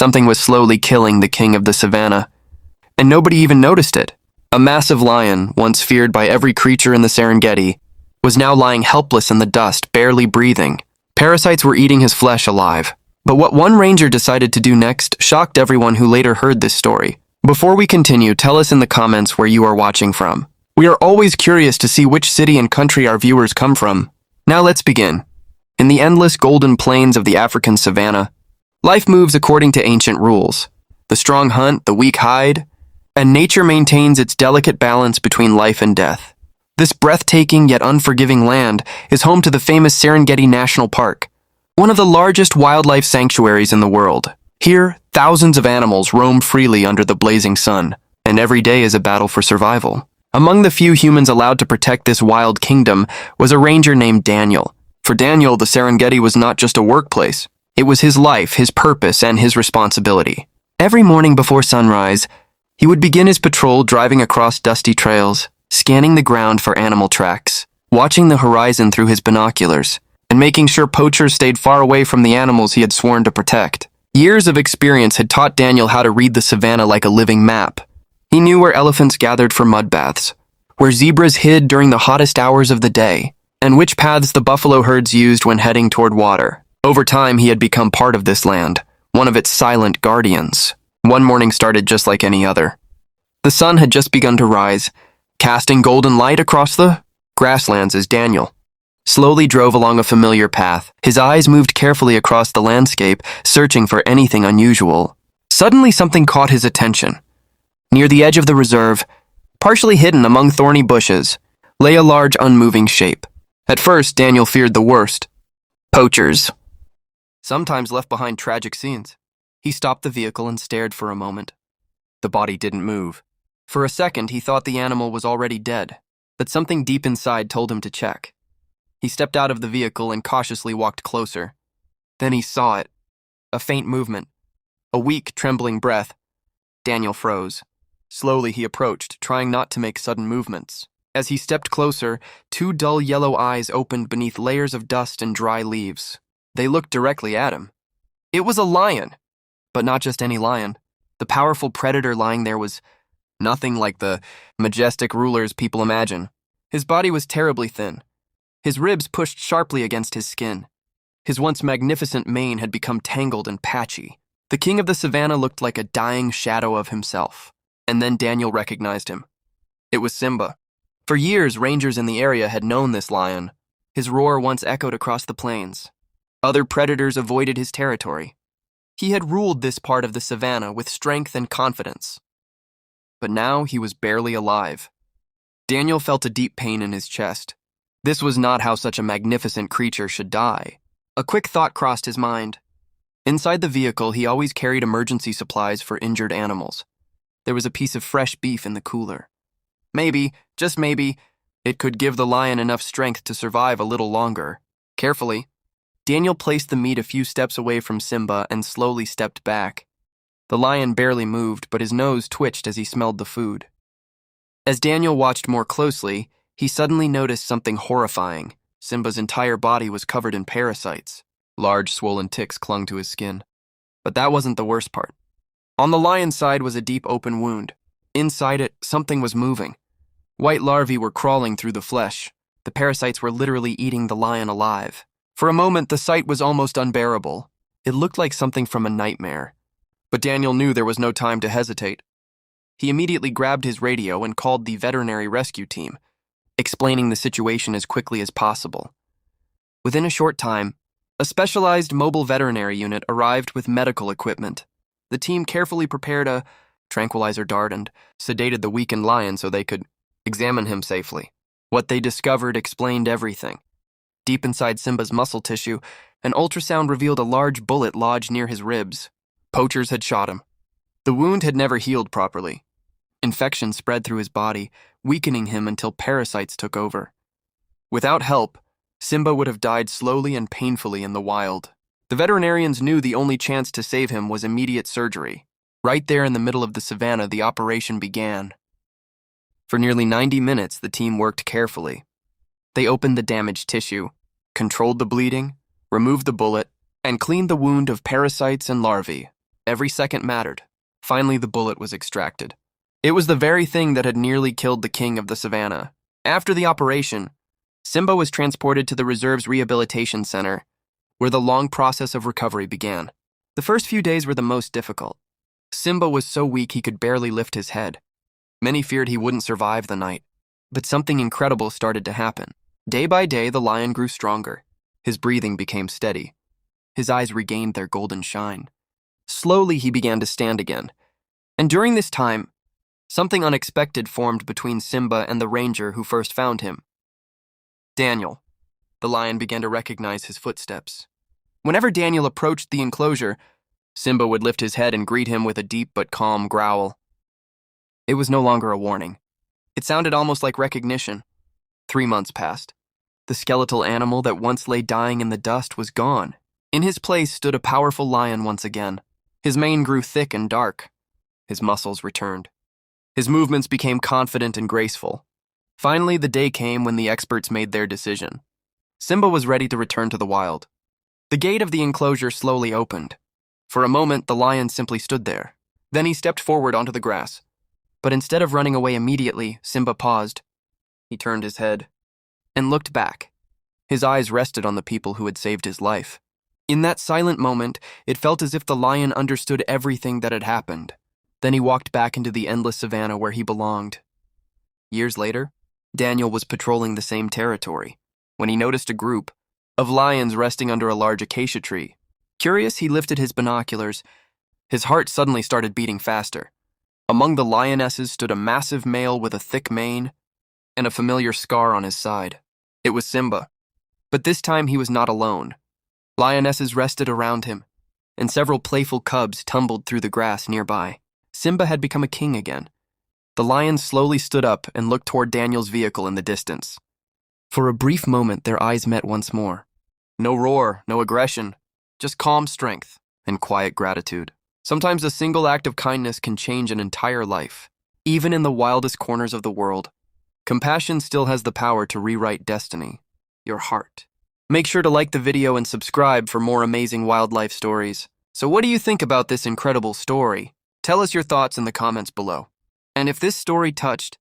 Something was slowly killing the king of the savannah, and nobody even noticed it. A massive lion, once feared by every creature in the Serengeti, was now lying helpless in the dust, barely breathing. Parasites were eating his flesh alive. But what one ranger decided to do next shocked everyone who later heard this story. Before we continue, tell us in the comments where you are watching from. We are always curious to see which city and country our viewers come from. Now let's begin. In the endless golden plains of the African savannah, life moves according to ancient rules. The strong hunt, the weak hide, and nature maintains its delicate balance between life and death. This breathtaking yet unforgiving land is home to the famous Serengeti National Park, one of the largest wildlife sanctuaries in the world. Here, thousands of animals roam freely under the blazing sun, and every day is a battle for survival. Among the few humans allowed to protect this wild kingdom was a ranger named Daniel. For Daniel, the Serengeti was not just a workplace. It was his life, his purpose, and his responsibility. Every morning before sunrise, he would begin his patrol driving across dusty trails, scanning the ground for animal tracks, watching the horizon through his binoculars, and making sure poachers stayed far away from the animals he had sworn to protect. Years of experience had taught Daniel how to read the savannah like a living map. He knew where elephants gathered for mud baths, where zebras hid during the hottest hours of the day, and which paths the buffalo herds used when heading toward water. Over time, he had become part of this land, one of its silent guardians. One morning started just like any other. The sun had just begun to rise, casting golden light across the grasslands as Daniel slowly drove along a familiar path. His eyes moved carefully across the landscape, searching for anything unusual. Suddenly, something caught his attention. Near the edge of the reserve, partially hidden among thorny bushes, lay a large, unmoving shape. At first, Daniel feared the worst. Poachers. Sometimes left behind tragic scenes. He stopped the vehicle and stared for a moment. The body didn't move. For a second, he thought the animal was already dead, but something deep inside told him to check. He stepped out of the vehicle and cautiously walked closer. Then he saw it. A faint movement. A weak, trembling breath. Daniel froze. Slowly he approached, trying not to make sudden movements. As he stepped closer, two dull yellow eyes opened beneath layers of dust and dry leaves. They looked directly at him. It was a lion, but not just any lion. The powerful predator lying there was nothing like the majestic rulers people imagine. His body was terribly thin. His ribs pushed sharply against his skin. His once magnificent mane had become tangled and patchy. The king of the savannah looked like a dying shadow of himself. And then Daniel recognized him. It was Simba. For years, rangers in the area had known this lion. His roar once echoed across the plains. Other predators avoided his territory. He had ruled this part of the savannah with strength and confidence. But now he was barely alive. Daniel felt a deep pain in his chest. This was not how such a magnificent creature should die. A quick thought crossed his mind. Inside the vehicle, he always carried emergency supplies for injured animals. There was a piece of fresh beef in the cooler. Maybe, just maybe, it could give the lion enough strength to survive a little longer. Carefully, Daniel placed the meat a few steps away from Simba and slowly stepped back. The lion barely moved, but his nose twitched as he smelled the food. As Daniel watched more closely, he suddenly noticed something horrifying. Simba's entire body was covered in parasites. Large, swollen ticks clung to his skin. But that wasn't the worst part. On the lion's side was a deep open wound. Inside it, something was moving. White larvae were crawling through the flesh. The parasites were literally eating the lion alive. For a moment, the sight was almost unbearable. It looked like something from a nightmare. But Daniel knew there was no time to hesitate. He immediately grabbed his radio and called the veterinary rescue team, explaining the situation as quickly as possible. Within a short time, a specialized mobile veterinary unit arrived with medical equipment. The team carefully prepared a tranquilizer dart and sedated the weakened lion so they could examine him safely. What they discovered explained everything. Deep inside Simba's muscle tissue, an ultrasound revealed a large bullet lodged near his ribs. Poachers had shot him. The wound had never healed properly. Infection spread through his body, weakening him until parasites took over. Without help, Simba would have died slowly and painfully in the wild. The veterinarians knew the only chance to save him was immediate surgery. Right there in the middle of the savannah, the operation began. For nearly 90 minutes, the team worked carefully. They opened the damaged tissue, controlled the bleeding, removed the bullet, and cleaned the wound of parasites and larvae. Every second mattered. Finally, the bullet was extracted. It was the very thing that had nearly killed the king of the savannah. After the operation, Simba was transported to the reserve's rehabilitation center, where the long process of recovery began. The first few days were the most difficult. Simba was so weak he could barely lift his head. Many feared he wouldn't survive the night. But something incredible started to happen. Day by day, the lion grew stronger. His breathing became steady. His eyes regained their golden shine. Slowly, he began to stand again. And during this time, something unexpected formed between Simba and the ranger who first found him. Daniel. The lion began to recognize his footsteps. Whenever Daniel approached the enclosure, Simba would lift his head and greet him with a deep but calm growl. It was no longer a warning. It sounded almost like recognition. 3 months passed. The skeletal animal that once lay dying in the dust was gone. In his place stood a powerful lion once again. His mane grew thick and dark. His muscles returned. His movements became confident and graceful. Finally, the day came when the experts made their decision. Simba was ready to return to the wild. The gate of the enclosure slowly opened. For a moment, the lion simply stood there. Then he stepped forward onto the grass. But instead of running away immediately, Simba paused. He turned his head and looked back. His eyes rested on the people who had saved his life. In that silent moment, it felt as if the lion understood everything that had happened. Then he walked back into the endless savannah where he belonged. Years later, Daniel was patrolling the same territory when he noticed a group of lions resting under a large acacia tree. Curious, he lifted his binoculars. His heart suddenly started beating faster. Among the lionesses stood a massive male with a thick mane and a familiar scar on his side. It was Simba. But this time he was not alone. Lionesses rested around him, and several playful cubs tumbled through the grass nearby. Simba had become a king again. The lions slowly stood up and looked toward Daniel's vehicle in the distance. For a brief moment, their eyes met once more. No roar, no aggression, just calm strength and quiet gratitude. Sometimes a single act of kindness can change an entire life. Even in the wildest corners of the world, compassion still has the power to rewrite destiny. Your heart. Make sure to like the video and subscribe for more amazing wildlife stories. So what do you think about this incredible story? Tell us your thoughts in the comments below. And if this story touched